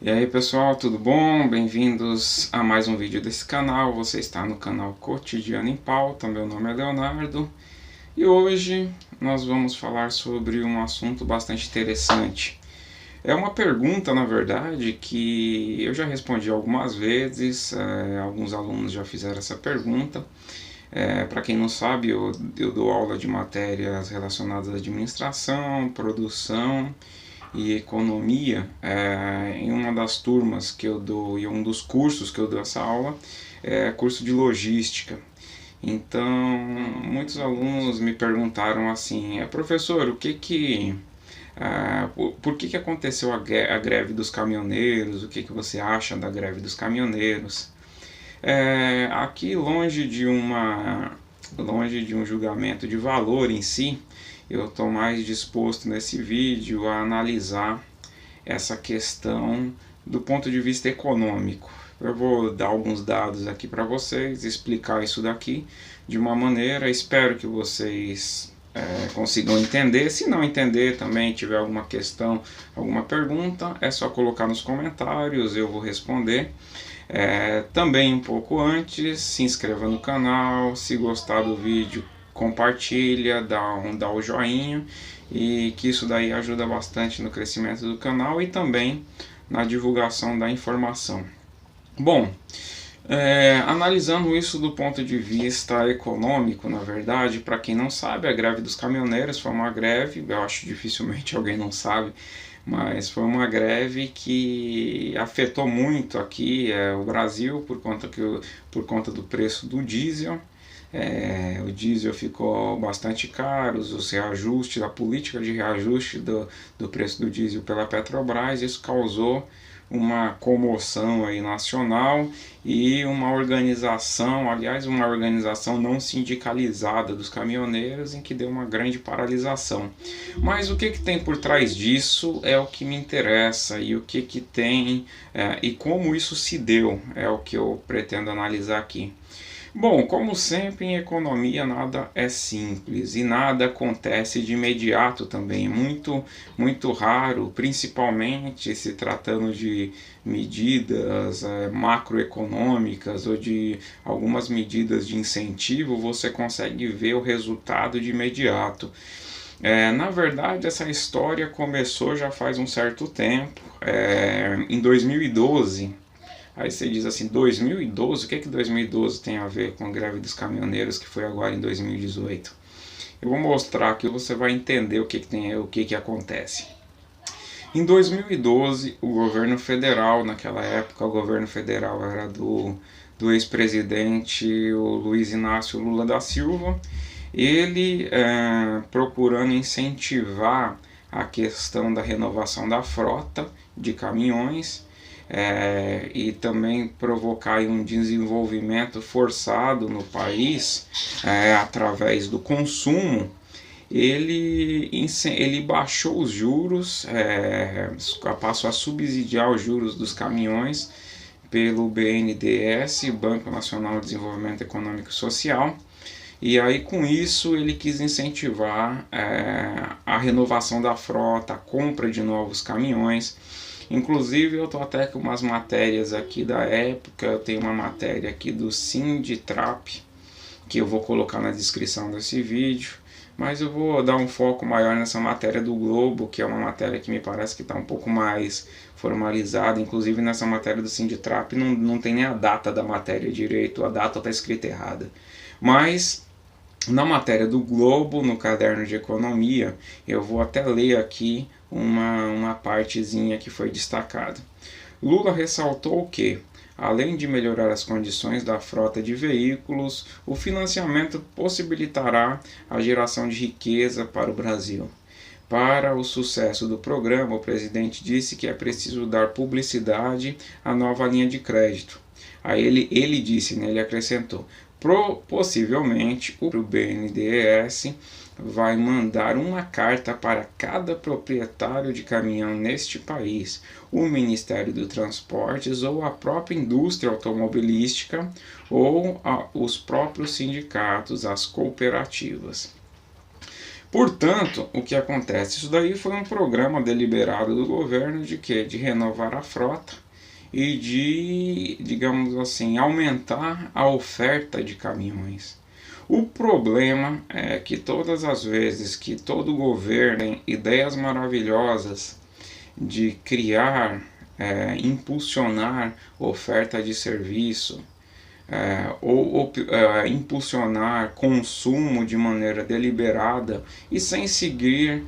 E aí pessoal, tudo bom? Bem-vindos a mais um vídeo desse canal. Você está no canal Cotidiano em Pauta, meu nome é Leonardo e hoje nós vamos falar sobre um assunto bastante interessante. É uma pergunta, na verdade, que eu já respondi algumas vezes, alguns alunos já fizeram essa pergunta. Para quem não sabe, eu dou aula de matérias relacionadas à administração, produção e economia. Em uma das turmas que eu dou e um dos cursos que eu dou essa aula é curso de logística. Então, muitos alunos me perguntaram assim: professor, por que aconteceu a greve dos caminhoneiros? O que você acha da greve dos caminhoneiros? Aqui, longe de um julgamento de valor em si, eu estou mais disposto nesse vídeo a analisar essa questão do ponto de vista econômico. Eu vou dar alguns dados aqui para vocês, explicar isso daqui de uma maneira, espero que vocês consigam entender. Se não entender também, tiver alguma questão, alguma pergunta, é só colocar nos comentários, eu vou responder. Também um pouco antes, se inscreva no canal, se gostar do vídeo, compartilha, dá o joinha, e que isso daí ajuda bastante no crescimento do canal e também na divulgação da informação. Bom, analisando isso do ponto de vista econômico, na verdade, para quem não sabe, a greve dos caminhoneiros foi uma greve, eu acho dificilmente alguém não sabe, mas foi uma greve que afetou muito aqui o Brasil por conta do preço do diesel. O diesel ficou bastante caro, os reajustes, a política de reajuste do preço do diesel pela Petrobras, isso causou uma comoção aí nacional e uma organização, aliás, uma organização não sindicalizada dos caminhoneiros, em que deu uma grande paralisação. Mas o que tem por trás disso é o que me interessa, e o que tem e como isso se deu é o que eu pretendo analisar aqui. Bom, como sempre em economia nada é simples e nada acontece de imediato também, muito raro, principalmente se tratando de medidas macroeconômicas ou de algumas medidas de incentivo, você consegue ver o resultado de imediato. Na verdade, essa história começou já faz um certo tempo, em 2012. Aí você diz assim, 2012? O que 2012 tem a ver com a greve dos caminhoneiros que foi agora em 2018? Eu vou mostrar que você vai entender o que acontece. Em 2012, o governo federal, naquela época o governo federal era do ex-presidente o Luiz Inácio Lula da Silva, ele procurando incentivar a questão da renovação da frota de caminhões, e também provocar um desenvolvimento forçado no país através do consumo. Ele baixou os juros, passou a subsidiar os juros dos caminhões pelo BNDES, Banco Nacional de Desenvolvimento Econômico e Social, e aí com isso ele quis incentivar a renovação da frota, a compra de novos caminhões. Inclusive eu estou até com umas matérias aqui da época, eu tenho uma matéria aqui do Sinditrap, que eu vou colocar na descrição desse vídeo, mas eu vou dar um foco maior nessa matéria do Globo, que é uma matéria que me parece que está um pouco mais formalizada. Inclusive nessa matéria do Sinditrap não tem nem a data da matéria direito, a data está escrita errada. Mas na matéria do Globo, no caderno de economia, eu vou até ler aqui uma partezinha que foi destacada. Lula ressaltou que, além de melhorar as condições da frota de veículos, o financiamento possibilitará a geração de riqueza para o Brasil. Para o sucesso do programa, o presidente disse que é preciso dar publicidade à nova linha de crédito. Aí ele disse, né, ele acrescentou, possivelmente o BNDES vai mandar uma carta para cada proprietário de caminhão neste país, o Ministério dos Transportes ou a própria indústria automobilística ou os próprios sindicatos, as cooperativas. Portanto, o que acontece? Isso daí foi um programa deliberado do governo de quê? De renovar a frota e de, digamos assim, aumentar a oferta de caminhões. O problema é que todas as vezes que todo governo tem ideias maravilhosas de criar, impulsionar oferta de serviço, impulsionar consumo de maneira deliberada e sem seguir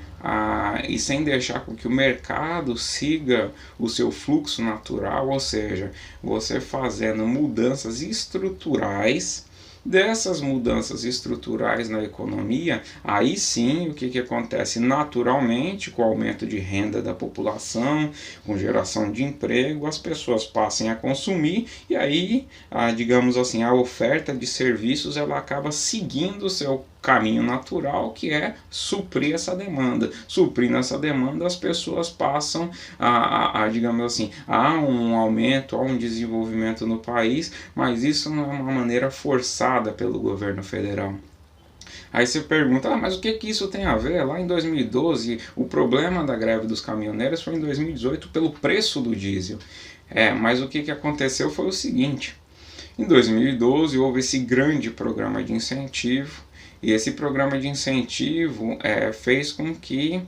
e sem deixar com que o mercado siga o seu fluxo natural, ou seja, você fazendo mudanças estruturais. Dessas mudanças estruturais na economia, aí sim o que acontece naturalmente com o aumento de renda da população, com geração de emprego, as pessoas passem a consumir e aí, digamos assim, a oferta de serviços ela acaba seguindo o seu caminho natural, que é suprir essa demanda. Suprindo essa demanda, as pessoas passam digamos assim, há um aumento, há um desenvolvimento no país, mas isso não é uma maneira forçada pelo governo federal. Aí você pergunta, mas o que isso tem a ver? Lá em 2012, o problema da greve dos caminhoneiros foi em 2018 pelo preço do diesel. Mas o que aconteceu foi o seguinte, em 2012 houve esse grande programa de incentivo, e esse programa de incentivo fez com que,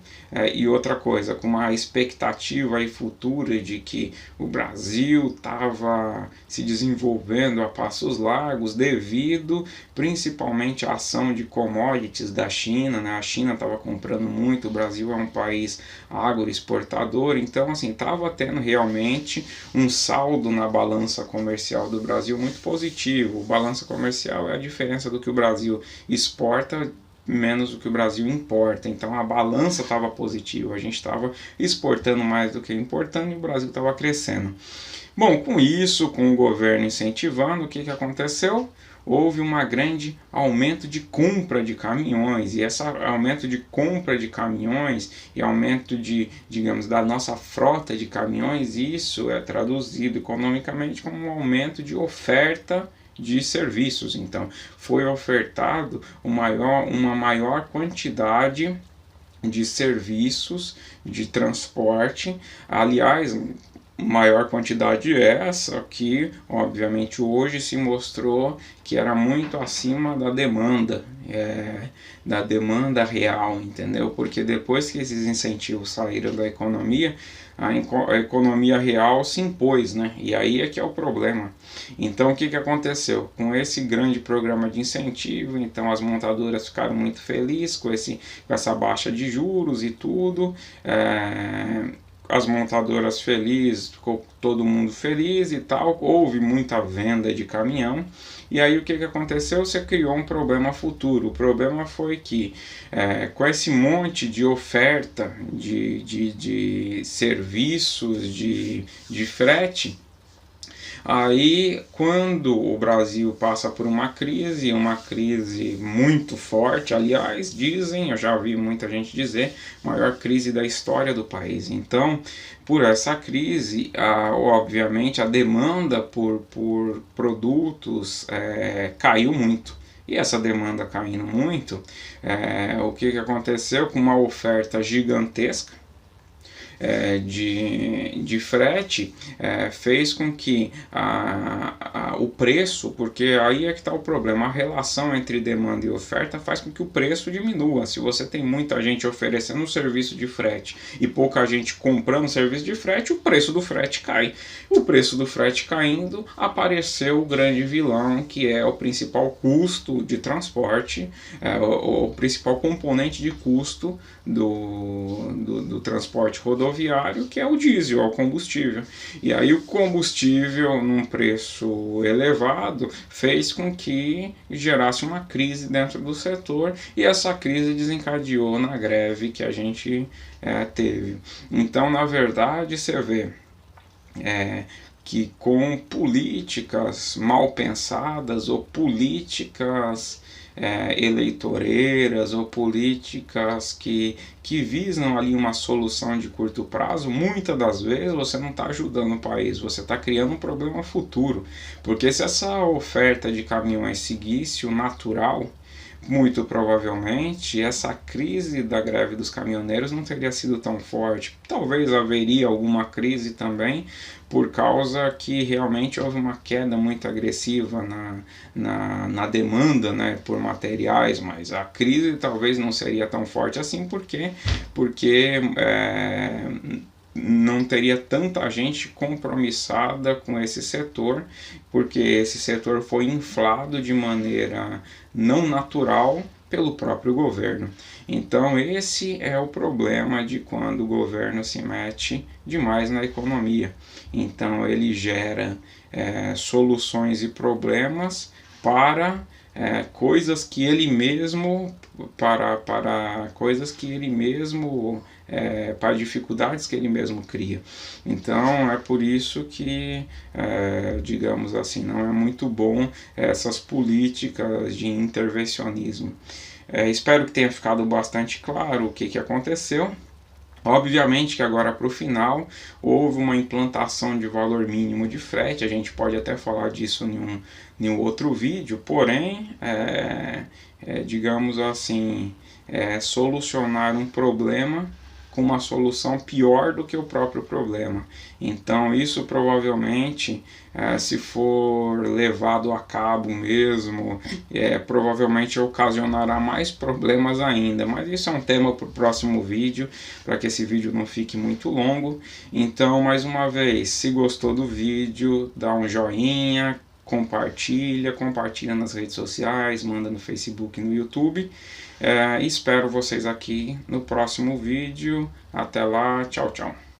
e outra coisa, com uma expectativa aí futura de que o Brasil estava se desenvolvendo a passos largos devido principalmente à ação de commodities da China, né? A China estava comprando muito, o Brasil é um país agroexportador, então assim, estava tendo realmente um saldo na balança comercial do Brasil muito positivo. Balança comercial é a diferença do que o Brasil exporta menos do que o Brasil importa, então a balança estava positiva, a gente estava exportando mais do que importando e o Brasil estava crescendo. Bom, com isso, com o governo incentivando, o que aconteceu? Houve um grande aumento de compra de caminhões, e esse aumento de compra de caminhões e aumento digamos, da nossa frota de caminhões, isso é traduzido economicamente como um aumento de oferta de serviços. Então, foi ofertado uma maior quantidade de serviços de transporte. Aliás, maior quantidade essa que, obviamente, hoje se mostrou que era muito acima da demanda real, entendeu? Porque depois que esses incentivos saíram da economia, a economia real se impôs, né? E aí é que é o problema. Então, o que aconteceu? Com esse grande programa de incentivo, então as montadoras ficaram muito felizes com essa baixa de juros e tudo, as montadoras felizes, ficou todo mundo feliz e tal, houve muita venda de caminhão, e aí o que aconteceu? Você criou um problema futuro. O problema foi que com esse monte de oferta de serviços de frete, aí, quando o Brasil passa por uma crise muito forte, aliás, eu já vi muita gente dizer, maior crise da história do país. Então, por essa crise, obviamente, a demanda por produtos caiu muito. E essa demanda caindo muito, o que aconteceu? Com uma oferta gigantesca de frete, fez com que o preço, porque aí é que está o problema, a relação entre demanda e oferta faz com que o preço diminua. Se você tem muita gente oferecendo um serviço de frete e pouca gente comprando serviço de frete, o preço do frete cai. O preço do frete caindo, apareceu o grande vilão, que é o principal custo de transporte, o principal componente de custo do transporte rodoviário, que é o diesel, o combustível. E aí o combustível num preço elevado fez com que gerasse uma crise dentro do setor, e essa crise desencadeou na greve que a gente teve. Então, na verdade, você vê que com políticas mal pensadas ou políticas eleitoreiras ou políticas que visam ali uma solução de curto prazo, muitas das vezes você não está ajudando o país, você está criando um problema futuro, porque se essa oferta de caminhões seguisse o natural, muito provavelmente essa crise da greve dos caminhoneiros não teria sido tão forte. Talvez haveria alguma crise também, por causa que realmente houve uma queda muito agressiva na demanda, né, por materiais, mas a crise talvez não seria tão forte assim, porque não teria tanta gente compromissada com esse setor, porque esse setor foi inflado de maneira não natural pelo próprio governo. Então esse é o problema de quando o governo se mete demais na economia. Então ele gera soluções e problemas para coisas que ele mesmo para coisas que ele mesmo para dificuldades que ele mesmo cria. Então é por isso que, digamos assim, não é muito bom essas políticas de intervencionismo. Espero que tenha ficado bastante claro o que aconteceu. Obviamente que agora para o final houve uma implantação de valor mínimo de frete, a gente pode até falar disso em um outro vídeo, porém, digamos assim, solucionar um problema com uma solução pior do que o próprio problema. Então isso provavelmente, se for levado a cabo mesmo, provavelmente ocasionará mais problemas ainda, mas isso é um tema para o próximo vídeo, para que esse vídeo não fique muito longo. Então, mais uma vez, se gostou do vídeo, dá um joinha, compartilha nas redes sociais, manda no Facebook e no YouTube. Espero vocês aqui no próximo vídeo. Até lá, tchau, tchau.